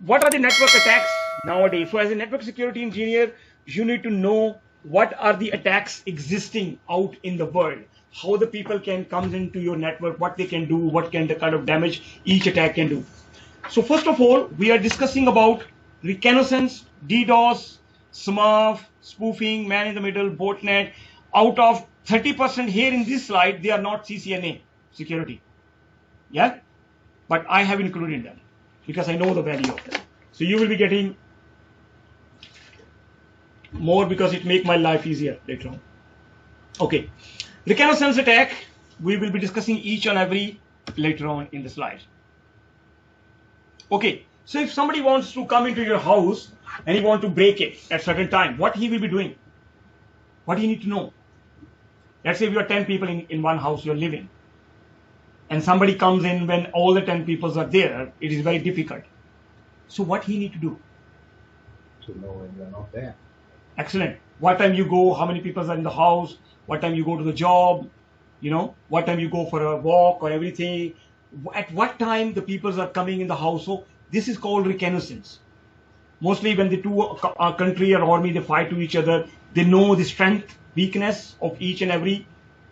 what are the network attacks nowadays? So as a network security engineer, you need to know what are the attacks existing out in the world, how the people can come into your network, what they can do, what can the kind of damage each attack can do. So first of all, we are discussing about Reconnaissance, DDoS, smurf, spoofing, man in the middle, botnet. Out of 30% here in this slide, they are not CCNA security. Yeah, but I have included them because I know the value of them. So you will be getting more because it makes my life easier later on. Okay, Reconnaissance attack, we will be discussing each and every later on in the slide. Okay, so if somebody wants to come into your house and he wants to break it at a certain time, what he will be doing? What do you need to know? Let's say we are 10 people in one house you're living, and somebody comes in when all the 10 people are there, it is very difficult. So what he need to do? To know when you're not there. Excellent. What time you go, how many people are in the house, what time you go to the job, you know, what time you go for a walk or everything, at what time the people are coming in the house. So this is called reconnaissance. Mostly when the two country or army, they fight to each other, they know the strength, weakness of each and every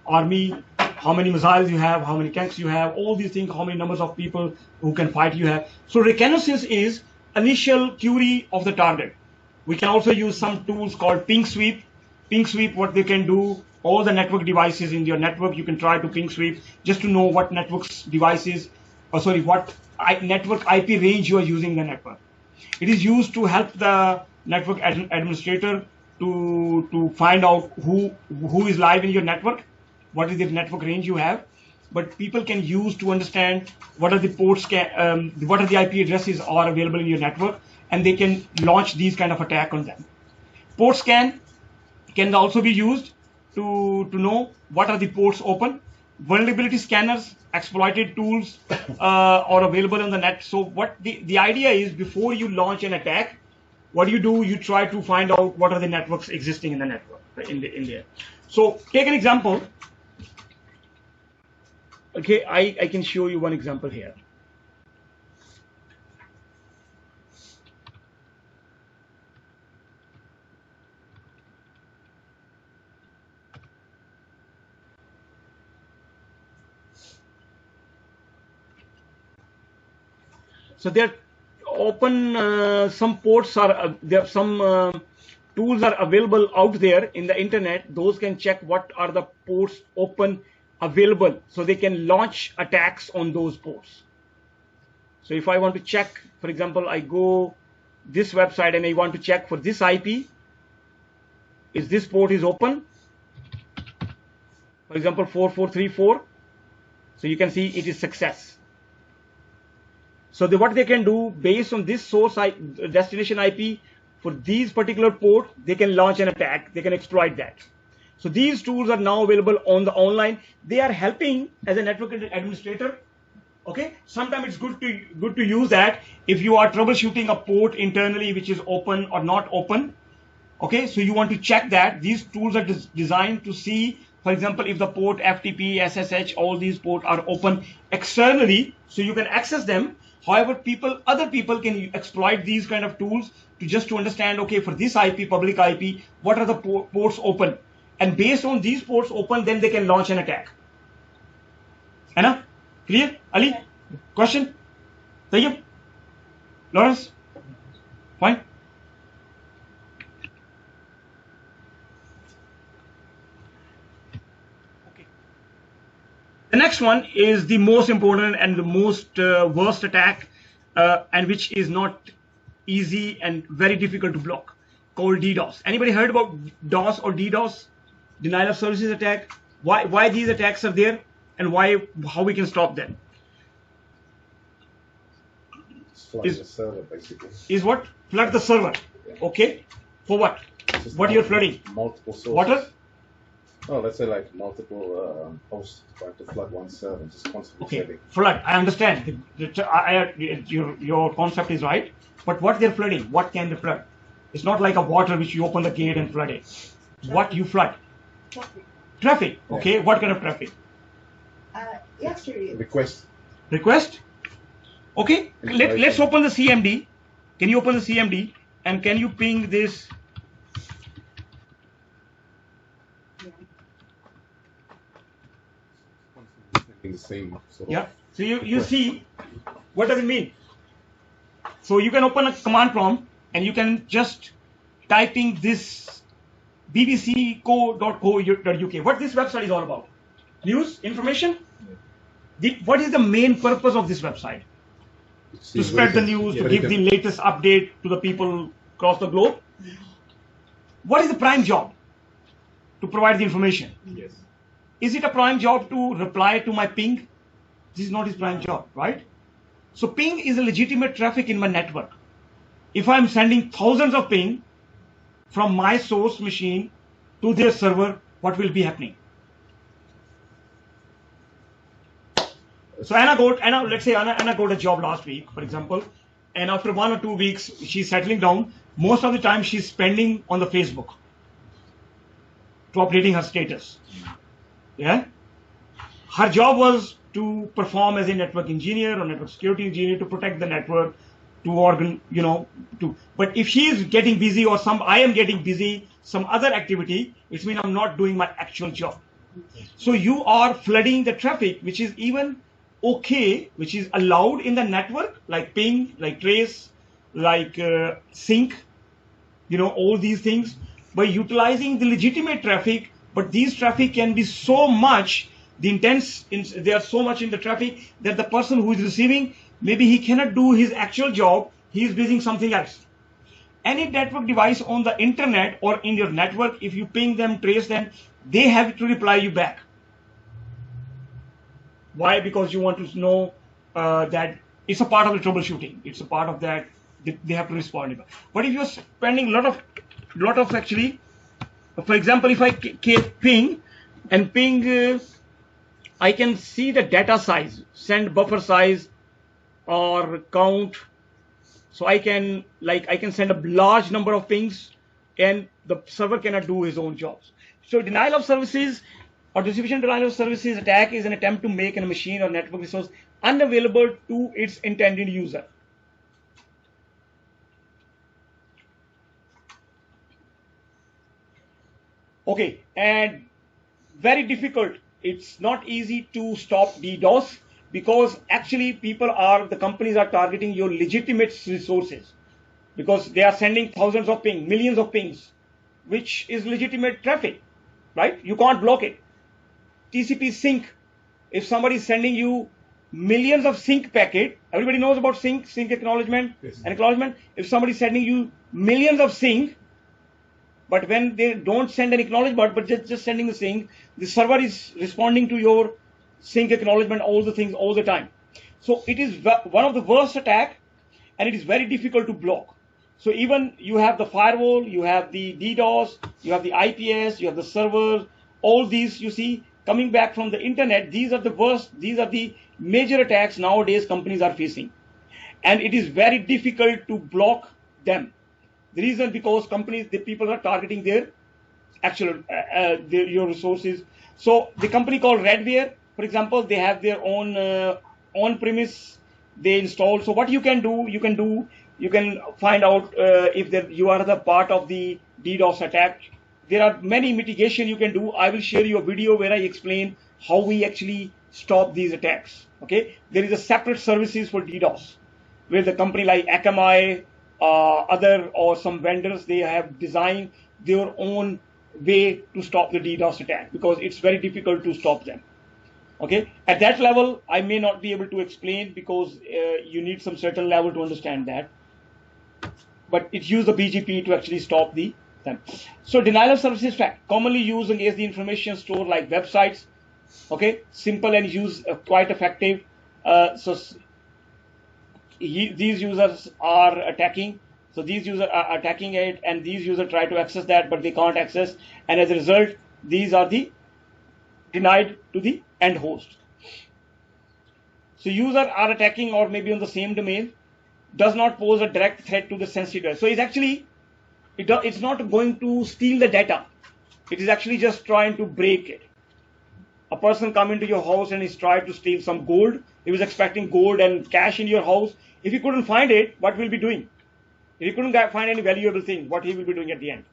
army, how many missiles you have, how many tanks you have, all these things, how many numbers of people who can fight you have. So reconnaissance is initial query of the target. We can also use some tools called ping sweep. Ping sweep, what they can do, all the network devices in your network, you can try to ping sweep just to know what networks devices, what network IP range you are using in the network. It is used to help the network administrator to find out who is live in your network, what is the network range you have. But people can use to understand what are the ports, what are the IP addresses are available in your network, and they can launch these kind of attack on them. Port scan can also be used to know what are the ports open. Vulnerability scanners, exploited tools are available on the net. So what the idea is, before you launch an attack, what do? You try to find out what are the networks existing in the network in there. So take an example. Okay, I can show you one example here. So there open some ports are there, some tools are available out there in the internet. Those can check what are the ports open available, so they can launch attacks on those ports. So if I want to check, for example, I go this website and I want to check for this IP, is this port is open, for example 4434, so you can see it is success. So what they can do, based on this source destination IP for these particular port, they can launch an attack, they can exploit that. So these tools are now available on the online. They are helping as a network administrator. Okay, sometimes it's good to use that if you are troubleshooting a port internally which is open or not open. Okay, so you want to check that. These tools are designed to see, for example, if the port FTP, SSH, all these ports are open externally, so you can access them. However, other people can exploit these kind of tools to understand, okay, for this IP, public IP, what are the ports open? And based on these ports open, then they can launch an attack. Anna? Clear? Ali? Question? Tayyib? Lawrence? Fine? Okay. The next one is the most important and the most worst attack, and which is not easy and very difficult to block, called DDoS. Anybody heard about DOS or DDoS? Denial of services attack. Why these attacks are there, and how we can stop them? Flood the server, basically. Is what? Flood the server. Yeah. Okay. For what? What you're flooding? Multiple sources. Water? Oh, let's say like multiple hosts trying to flood one server, just constantly checking. Flood. I understand. Your concept is right. But what they're flooding? What can they flood? It's not like a water which you open the gate and flood it. What you flood? Traffic. Okay. Yeah. What kind of traffic? Yesterday. Request. Okay. Let's open the CMD. Can you open the CMD and can you ping this? The same sort of Yeah. So you see, what does it mean? So you can open a command prompt and you can just typing this bbcco.co.uk. What this website is all about? News, information. What is the main purpose of this website? To spread the news, to give the latest update to the people across the globe. What is the prime job? To provide the information. Yes. Is it a prime job to reply to my ping? This is not his prime job, right? So ping is a legitimate traffic in my network. If I'm sending thousands of ping from my source machine to their server, what will be happening? So let's say Anna got a job last week, for example, and after 1 or 2 weeks, she's settling down. Most of the time she's spending on the Facebook to updating her status. Yeah. Her job was to perform as a network engineer or network security engineer to protect the network, but if she is getting busy or I am getting busy, some other activity, it means I'm not doing my actual job. So you are flooding the traffic, which is even okay, which is allowed in the network, like ping, like trace, like sync, all these things, by utilizing the legitimate traffic. But these traffic can be so much, they are so much in the traffic that the person who is receiving, maybe he cannot do his actual job, he is busy something else. Any network device on the internet or in your network, if you ping them, trace them, they have to reply you back. Why? Because you want to know that it's a part of the troubleshooting. It's a part of that. They have to respond. But if you're spending a lot of actually, for example, if I ping and ping, I can see the data size, send buffer size or count. So I can send a large number of pings and the server cannot do his own jobs. So denial of services or distribution denial of services attack is an attempt to make a machine or network resource unavailable to its intended user. Okay, and very difficult. It's not easy to stop DDoS because actually the companies are targeting your legitimate resources because they are sending thousands of pings, millions of pings, which is legitimate traffic, right? You can't block it. TCP sync, if somebody is sending you millions of sync packet, everybody knows about sync acknowledgement, yes. And acknowledgement. If somebody is sending you millions of sync, but when they don't send an acknowledgement, but just sending the sync, the server is responding to your sync acknowledgement, all the things, all the time. So it is one of the worst attack, and it is very difficult to block. So even you have the firewall, you have the DDoS, you have the IPS, you have the server, all these you see coming back from the internet. These are the worst, these are the major attacks nowadays companies are facing. And it is very difficult to block them. The reason because the people are targeting their actual, your resources. So the company called Redware, for example, they have their own on-premise they install. So what you can do, you can find out if you are the part of the DDoS attack. There are many mitigation you can do. I will share you a video where I explain how we actually stop these attacks. Okay, there is a separate services for DDoS where the company like Akamai, other or some vendors, they have designed their own way to stop the DDoS attack because it's very difficult to stop them. Okay, at that level, I may not be able to explain because you need some certain level to understand that. But it uses the BGP to actually stop them. So denial of services attack, commonly used against the information store like websites. Okay, simple and quite effective. These users are attacking. So these users are attacking it, and these users try to access that, but they can't access. And as a result, these are the denied to the end host. So users are attacking or maybe on the same domain, does not pose a direct threat to the sensitive. So it's actually, it's not going to steal the data. It is actually just trying to break it. A person come into your house and is trying to steal some gold. He was expecting gold and cash in your house. If he couldn't find it, what will be doing? If he couldn't find any valuable thing, what he will be doing at the end?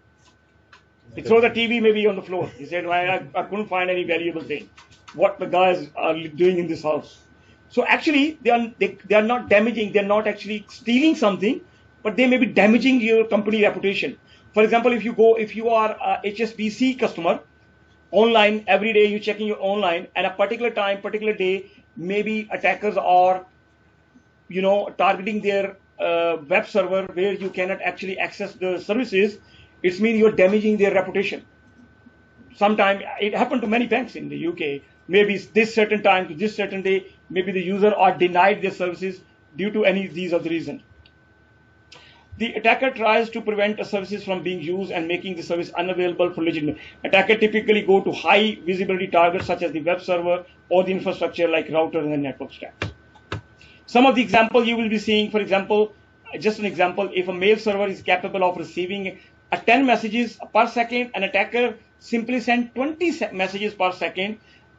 He throw the TV maybe on the floor. He said, I couldn't find any valuable thing. What the guys are doing in this house. So actually, they are not damaging, they're not actually stealing something, but they may be damaging your company reputation. For example, if you are a HSBC customer, online, every day you're checking your online, and a particular time, particular day, maybe attackers are, targeting their web server where you cannot actually access the services. It means you're damaging their reputation. Sometimes it happened to many banks in the UK. Maybe this certain time to this certain day, maybe the user are denied their services due to any of these other reasons. The attacker tries to prevent a services from being used and making the service unavailable for legitimate. Attacker typically go to high visibility targets such as the web server or the infrastructure like routers and network stacks. Some of the examples you will be seeing, for example, just an example, if a mail server is capable of receiving 10 messages per second, an attacker simply send 20 messages per second,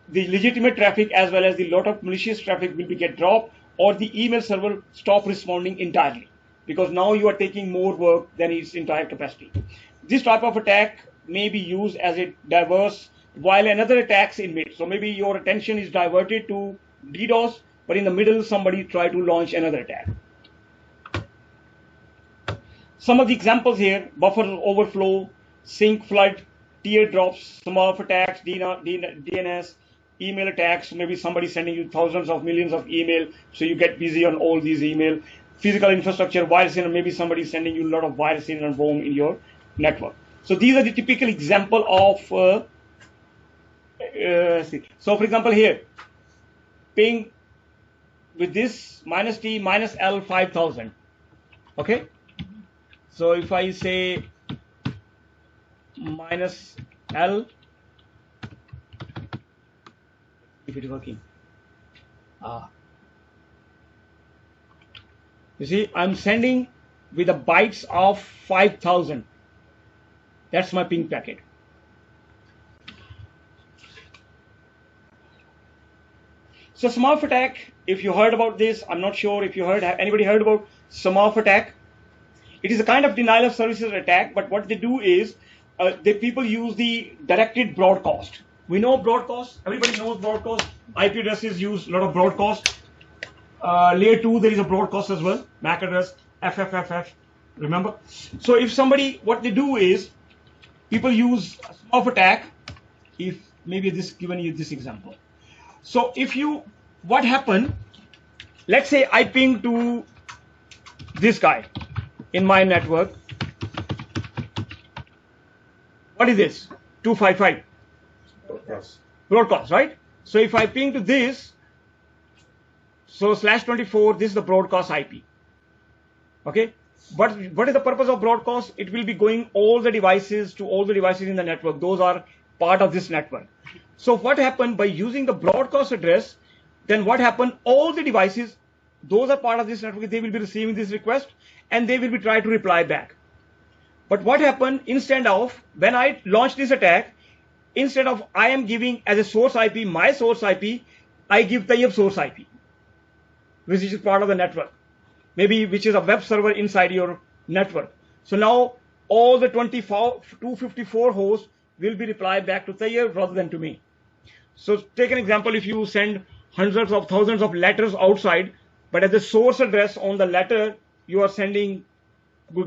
the legitimate traffic as well as the lot of malicious traffic will be get dropped, or the email server stop responding entirely, because now you are taking more work than its entire capacity. This type of attack may be used as a diverse while another attacks in mid. So maybe your attention is diverted to DDoS, but in the middle somebody try to launch another attack. Some of the examples here: buffer overflow, sync flood, teardrops, smurf attacks, DNS, email attacks. Maybe somebody sending you thousands of millions of email, so you get busy on all these email. Physical infrastructure, virusing, and maybe somebody sending you a lot of virusing and worm in your network. So these are the typical example of. So for example here, ping with this -T -L 5000. Okay. So if I say -L, if it is working, you see, I'm sending with the bytes of 5000. That's my ping packet. So smurf attack, if you heard about this, I'm not sure if you heard, anybody heard about smurf attack? It is a kind of denial of services attack, but what they do is, the people use the directed broadcast. We know broadcast, everybody knows broadcast. IP addresses use a lot of broadcast. Layer 2, there is a broadcast as well, MAC address, FFFF, remember? So if somebody, what they do is, people use smurf attack, if maybe this given you this example. So if you, what happened, let's say I ping to this guy in my network. What is this? 255. Broadcast, right? So if I ping to this, so /24, this is the broadcast IP. Okay. But what is the purpose of broadcast? It will be going all the devices to all the devices in the network. Those are part of this network. So what happened by using the broadcast address, then what happened? All the devices, those are part of this network, they will be receiving this request and they will be trying to reply back. But what happened, instead of, when I launch this attack, instead of I am giving as a source IP, my source IP, I give Tayyab source IP, which is part of the network, maybe which is a web server inside your network. So now all the 254 hosts will be replied back to Tayyab rather than to me. So take an example, if you send hundreds of thousands of letters outside, but at the source address on the letter, you are sending,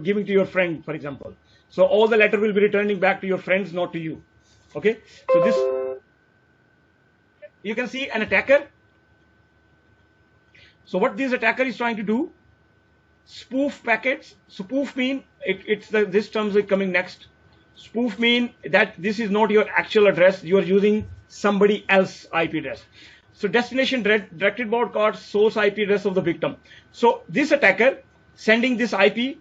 giving to your friend, for example. So all the letter will be returning back to your friends, not to you. Okay. So this, you can see an attacker. So what this attacker is trying to do, spoof packets. Spoof mean, this terms is coming next. Spoof mean that this is not your actual address, you are using somebody else's IP address. So destination directed broadcast, source IP address of the victim. So this attacker sending this IP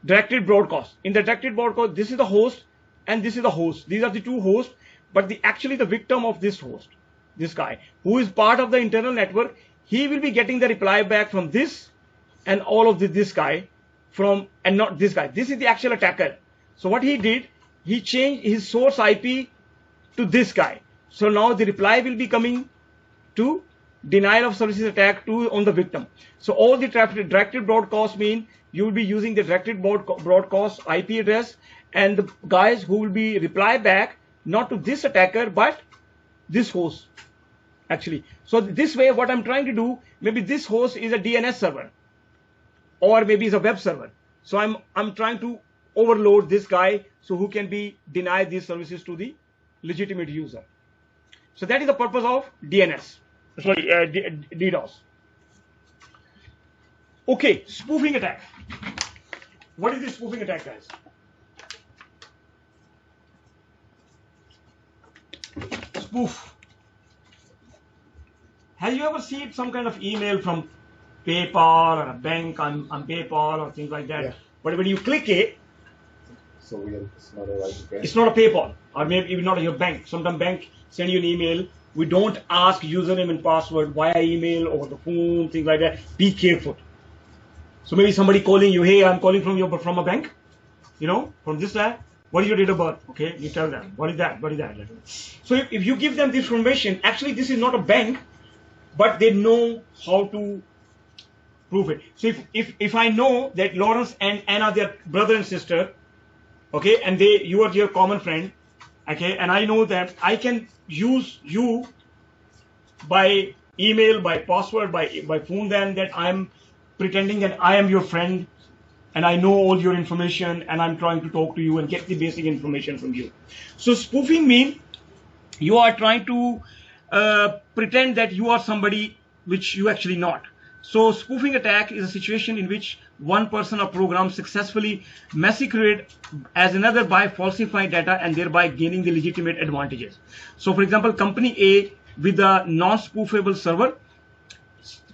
directed broadcast. In the directed broadcast, this is the host and this is the host. These are the two hosts, but actually the victim of this host, this guy, who is part of the internal network, he will be getting the reply back from this and all of this guy from, and not this guy. This is the actual attacker. So what he did, he changed his source IP to this guy. So now the reply will be coming to denial of services attack on the victim. So all the directed broadcast mean you will be using the directed broadcast IP address, and the guys who will be reply back not to this attacker but this host actually. So this way what I'm trying to do, maybe this host is a DNS server or maybe is a web server. So I'm trying to overload this guy so who can be deny these services to the legitimate user. So that is the purpose of DDoS. Okay, spoofing attack. What is the spoofing attack, guys? Spoof. Have you ever seen some kind of email from PayPal or a bank on PayPal or things like that? Yeah. But when you click it, so it's not a right bank. It's not a PayPal, or maybe even not your bank. Sometimes bank send you an email. We don't ask username and password via email over the phone, things like that. Be careful. So maybe somebody calling you, hey, I'm calling from a bank, from this lab. What is your date of birth? Okay, you tell them. What is that? What is that? So if you give them this information, actually this is not a bank, but they know how to prove it. So if I know that Lawrence and Anna, they're brother and sister, okay, and you are your common friend, okay, and I know that I can use you by email, by password, by phone, then that I'm pretending that I am your friend and I know all your information and I'm trying to talk to you and get the basic information from you. So spoofing means you are trying to pretend that you are somebody which you actually not. So spoofing attack is a situation in which one person or program successfully masquerade as another by falsifying data and thereby gaining the legitimate advantages. So for example, company A with a non-spoofable server,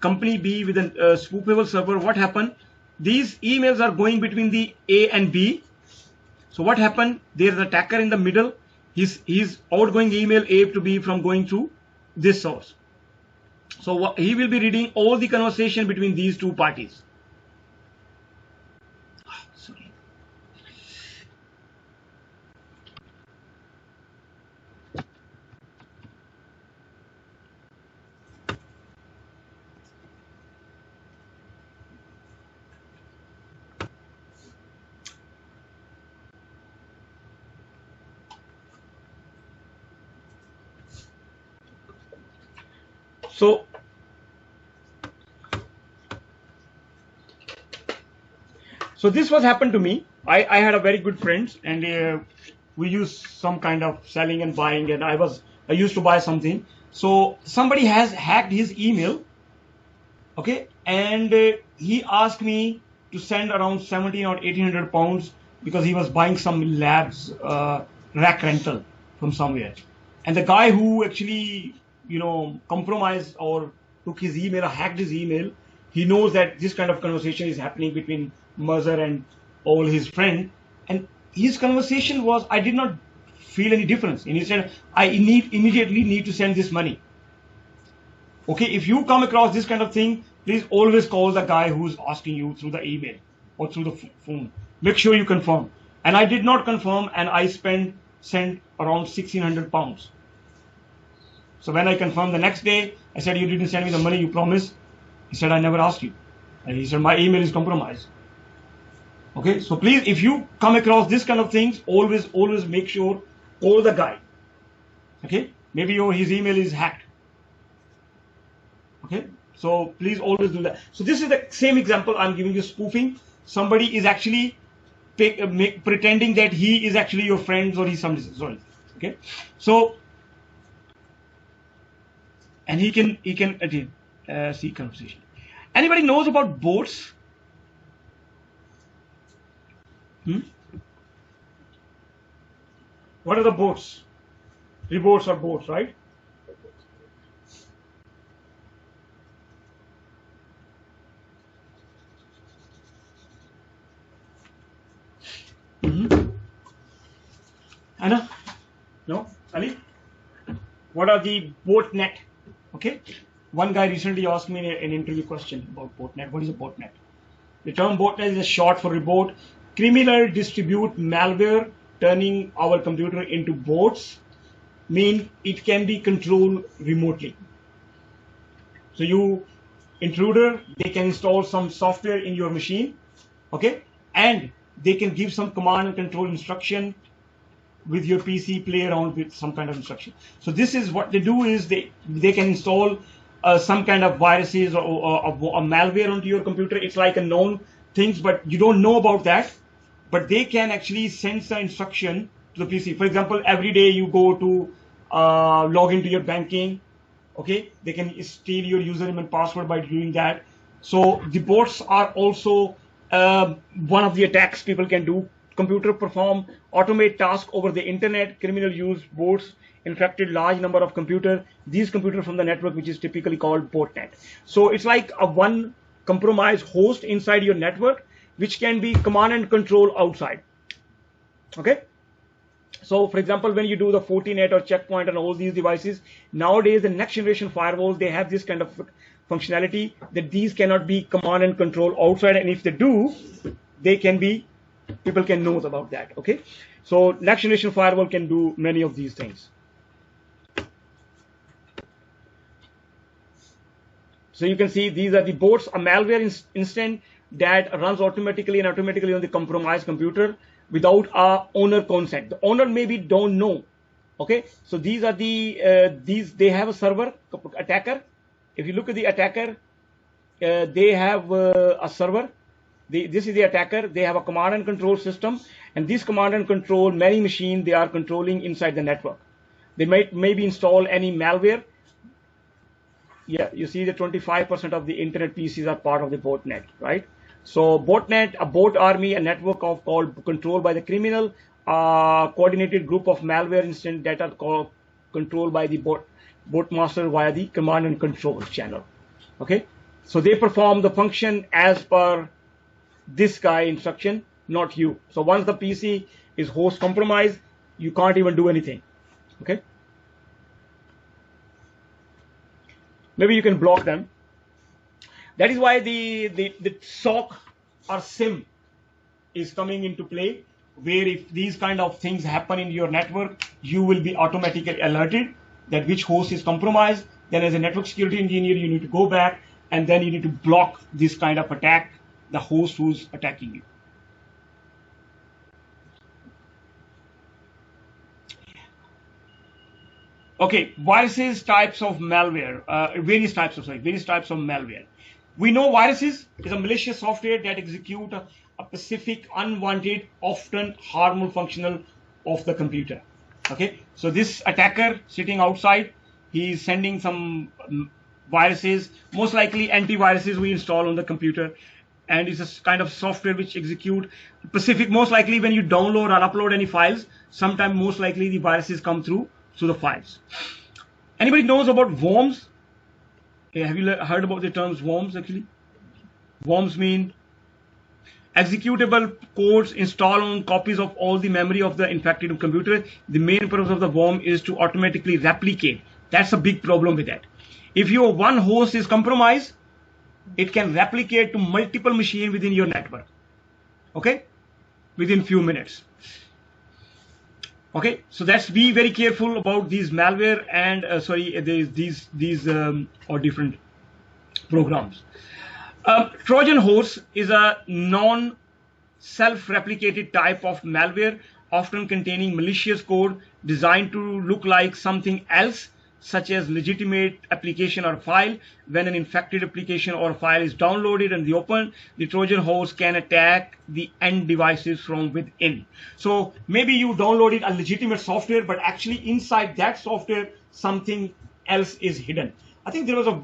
company B with a spoofable server, what happened? These emails are going between the A and B. So what happened? There's an attacker in the middle. His outgoing email A to B from going through this source. So he will be reading all the conversation between these two parties. Sorry. So this was happened to me. I had a very good friends, and we used some kind of selling and buying, and I used to buy something. So somebody has hacked his email, okay, and he asked me to send around 17 or 1800 pounds because he was buying some labs rack rental from somewhere. And the guy who actually compromised or took his email or hacked his email, he knows that this kind of conversation is happening between Mother and all his friend, and his conversation was, I did not feel any difference. And he said, I immediately need to send this money. Okay, if you come across this kind of thing, please always call the guy who's asking you through the email or through the phone. Make sure you confirm. And I did not confirm, and I sent around 1600 pounds. So when I confirmed the next day, I said, you didn't send me the money you promised. He said, I never asked you. And he said, my email is compromised. Okay, so please, if you come across this kind of things, always make sure, call the guy. Okay, maybe his email is hacked. Okay, so please always do that. So this is the same example I'm giving you, spoofing. Somebody is actually pretending that he is actually your friend or he's somebody. Sorry. Okay, so and he can see conversation. Anybody knows about bots? What are the bots? Rebots are bots, right? Anna? No? Ali? What are the botnet? Okay. One guy recently asked me an interview question about botnet. What is a botnet? The term botnet is a short for rebot. Criminal distribute malware, turning our computer into bots, mean it can be controlled remotely. So intruder, they can install some software in your machine, okay, and they can give some command and control instruction with your PC, play around with some kind of instruction. So this is what they do, is they can install some kind of viruses or malware onto your computer. It's like a known things, but you don't know about that. But they can actually send some instruction to the PC. For example, every day you go to log into your banking, okay, they can steal your username and password by doing that. So the bots are also one of the attacks people can do. Computer perform automate tasks over the internet. Criminal use bots infected large number of these computers from the network, which is typically called botnet. So it's like a one compromised host inside your network, which can be command and control outside. Okay. So for example, when you do the Fortnet or checkpoint and all these devices, nowadays the next generation firewalls, they have this kind of functionality that these cannot be command and control outside, and if they do, they can be, people can know about that. Okay, so next generation firewall can do many of these things. So you can see these are the bots, a malware instance that runs automatically on the compromised computer without a owner consent. The owner maybe don't know. Okay, so these are the they have a server attacker. If you look at the attacker, they have a server. This is the attacker. They have a command and control system, and this command and control many machines they are controlling inside the network. They might maybe install any malware. Yeah, you see the 25% of the internet PCs are part of the botnet, right? So botnet, a bot army, a network controlled by the criminal, coordinated group of malware instance that are controlled by the bot master via the command and control channel. Okay, so they perform the function as per this guy instruction, not you. So once the PC is host compromised, you can't even do anything. Okay, maybe you can block them. That is why the SOC or SIM is coming into play, where if these kind of things happen in your network, you will be automatically alerted that which host is compromised. Then as a network security engineer, you need to go back and then you need to block this kind of attack, the host who's attacking you. Okay, viruses, types of malware, various types of malware. We know viruses is a malicious software that execute a specific, unwanted, often harmful functional of the computer. Okay, so this attacker sitting outside, he is sending some viruses, most likely antiviruses we install on the computer, and it's a kind of software which execute specific, most likely when you download or upload any files, sometime most likely the viruses come through the files. Anybody knows about worms? Have you heard about the terms worms actually? Worms mean executable codes installed on copies of all the memory of the infected computer. The main purpose of the worm is to automatically replicate. That's a big problem with that. If your one host is compromised, it can replicate to multiple machines within your network. Okay, within few minutes. Okay, so that's, be very careful about these malware and these or different programs. Trojan Horse is a non-self-replicated type of malware, often containing malicious code designed to look like something else, such as legitimate application or file. When an infected application or file is downloaded and opened, the Trojan horse can attack the end devices from within. So maybe you downloaded a legitimate software, but actually inside that software something else is hidden. I think there was a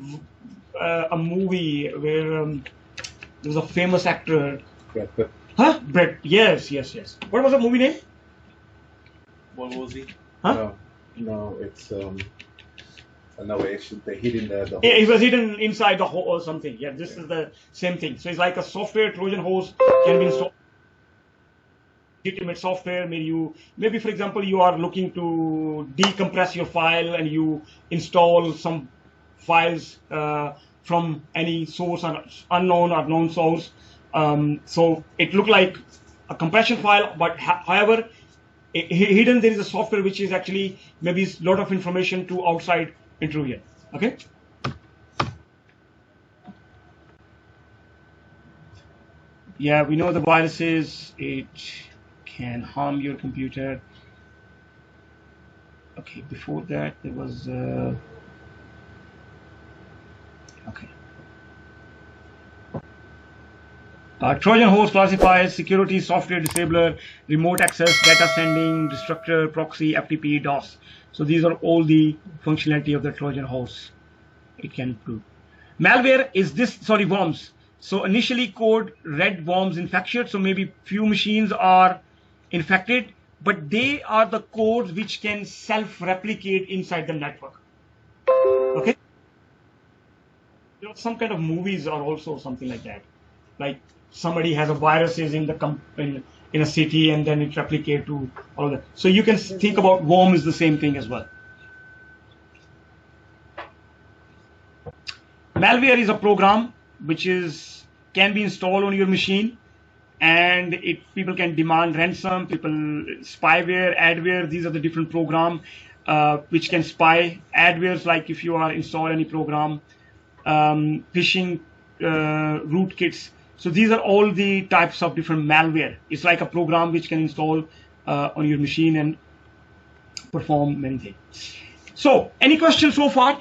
movie where there was a famous actor. Brett. Yes. What was the movie name? What was he? No, it's no, they hid in the yeah, it was hidden inside the hole or something. Yeah, this is the same thing. So it's like a software. Trojan horse can be installed. Legitimate software. Maybe for example, you are looking to decompress your file and you install some files from any source, unknown or known source. So it looked like a compression file, but however, hidden there is a software which is actually maybe a lot of information to outside intrusion. Okay. Yeah, we know the viruses. It can harm your computer. Okay, before that there was okay. Trojan Horse classifies security, software disabler, remote access, data sending, destructor, proxy, FTP, DOS. So these are all the functionality of the Trojan Horse. It can improve. Malware is this, sorry, worms. So initially code read worms infection. So maybe few machines are infected, but they are the codes which can self-replicate inside the network. Okay. You know, some kind of movies are also something like that. Like somebody has a viruses in the in a city and then it replicate to all of that. So you can think about worm is the same thing as well. Malware is a program which can be installed on your machine, and people can demand ransom, spyware, adware. These are the different programs which can spy. Adwares, like if you are install any program, phishing rootkits. So these are all the types of different malware. It's like a program which can install on your machine and perform many things. So any questions so far?